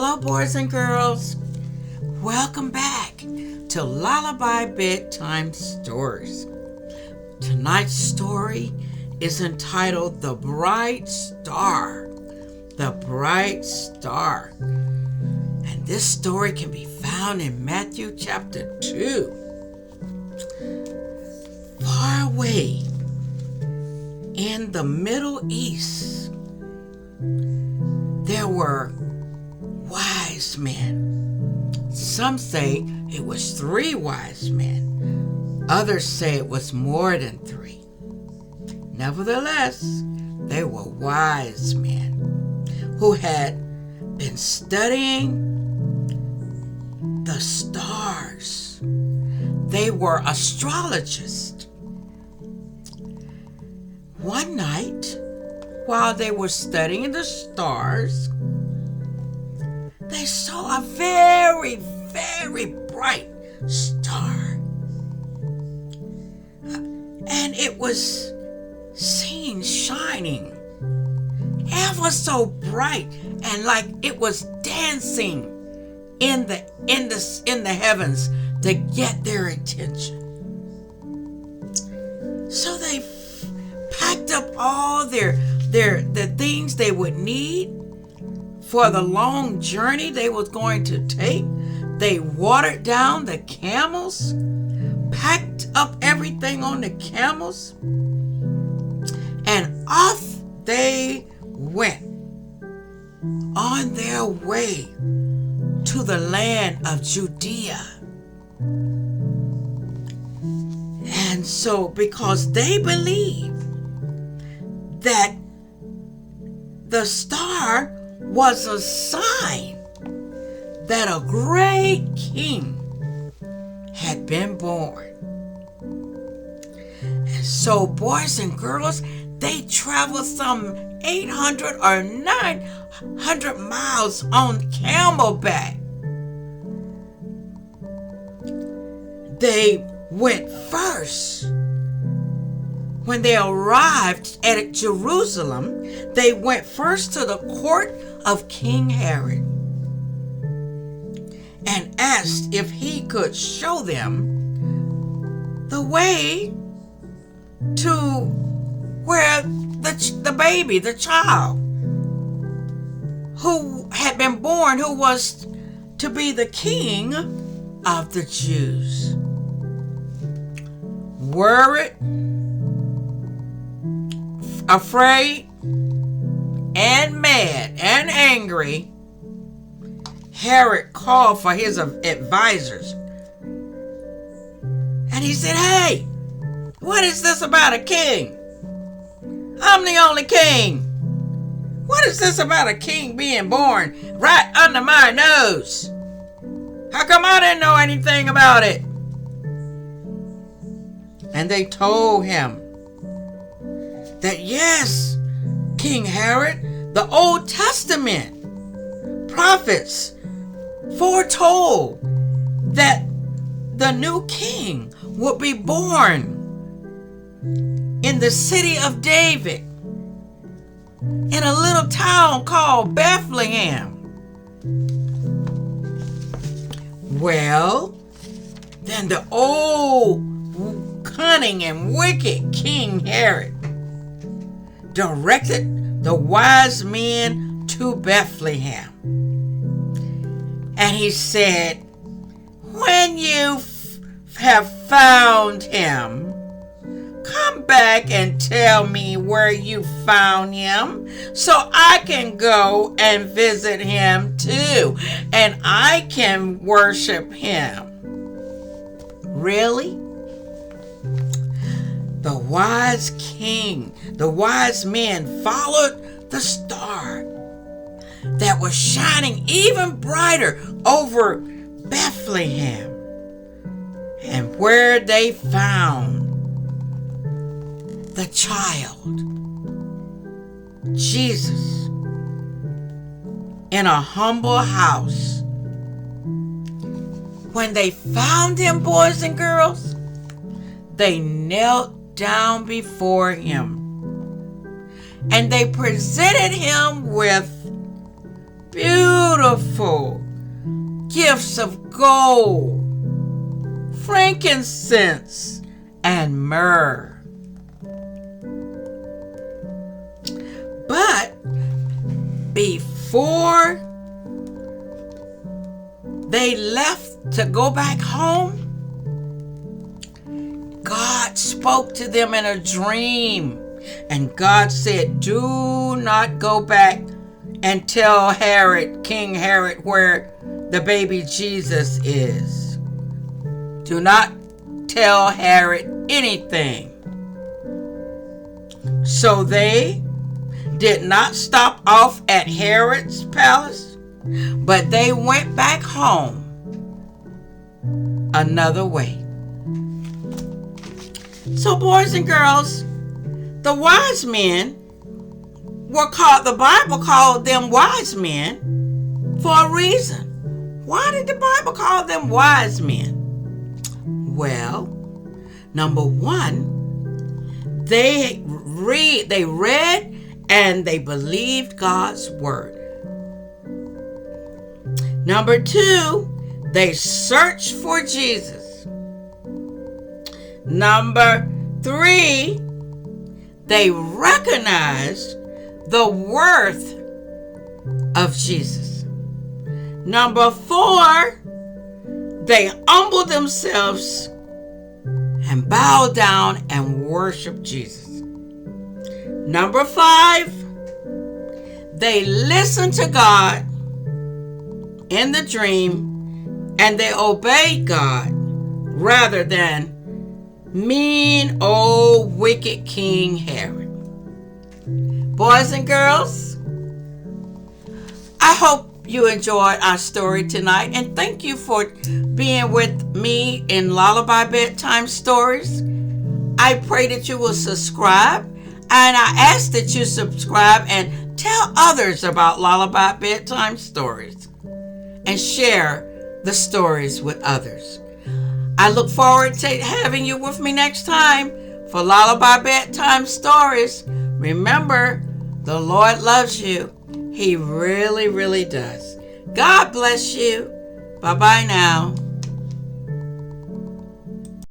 Hello, boys and girls. Welcome back to Lullaby Bedtime Stories. Tonight's story is entitled The Bright Star. The Bright Star. And this story can be found in Matthew chapter 2. Far away in the Middle East, there were wise men. Some say it was 3 wise men. Others say it was more than 3. Nevertheless, they were wise men who had been studying the stars. They were astrologists. One night, while they were studying the stars, they saw a very, very bright star. And it was seen shining ever so bright, and like it was dancing in the heavens to get their attention. So they packed up all the things they would need for the long journey they was going to take. They watered down the camels, packed up everything on the camels, and off they went on their way to the land of Judea. And so, because they believed that the star was a sign that a great king had been born. And so, boys and girls, they traveled some 800 or 900 miles on camelback. They went first. When they arrived at Jerusalem, they went first to the court of King Herod and asked if he could show them the way to where the baby, the child who had been born, who was to be the king of the Jews. Worried, afraid, and mad and angry, Herod called for his advisors. And he said, "Hey, what is this about a king? I'm the only king. What is this about a king being born right under my nose? How come I didn't know anything about it?" And they told him that, yes, King Herod, the Old Testament prophets foretold that the new king would be born in the city of David, in a little town called Bethlehem. Well, then the old, cunning and wicked King Herod directed the wise men to Bethlehem. And he said, "When you have found him, come back and tell me where you found him so I can go and visit him too, and I can worship him." Really? The wise king, the wise men followed the star that was shining even brighter over Bethlehem, and where they found the child, Jesus, in a humble house. When they found him, boys and girls, they knelt down before him and they presented him with beautiful gifts of gold, frankincense, and myrrh. But before they left to go back home, God spoke to them in a dream. And God said, do not go back and tell Herod, King Herod, where the baby Jesus is. Do not tell Herod anything. So they did not stop off at Herod's palace, but they went back home another way. So boys and girls, the wise men were called, the Bible called them wise men for a reason. Why did the Bible call them wise men? Well, number one, they read and they believed God's word. Number two, they searched for Jesus. Number three, they recognized the worth of Jesus. Number four, they humbled themselves and bowed down and worshiped Jesus. Number five, they listened to God in the dream and they obeyed God rather than mean old wicked King Herod. Boys and girls, I hope you enjoyed our story tonight, and thank you for being with me in Lullaby Bedtime Stories. I pray that you will subscribe, and I ask that you subscribe and tell others about Lullaby Bedtime Stories and share the stories with others. I look forward to having you with me next time for Lullaby Bedtime Stories. Remember, the Lord loves you. He really, really does. God bless you. Bye-bye now.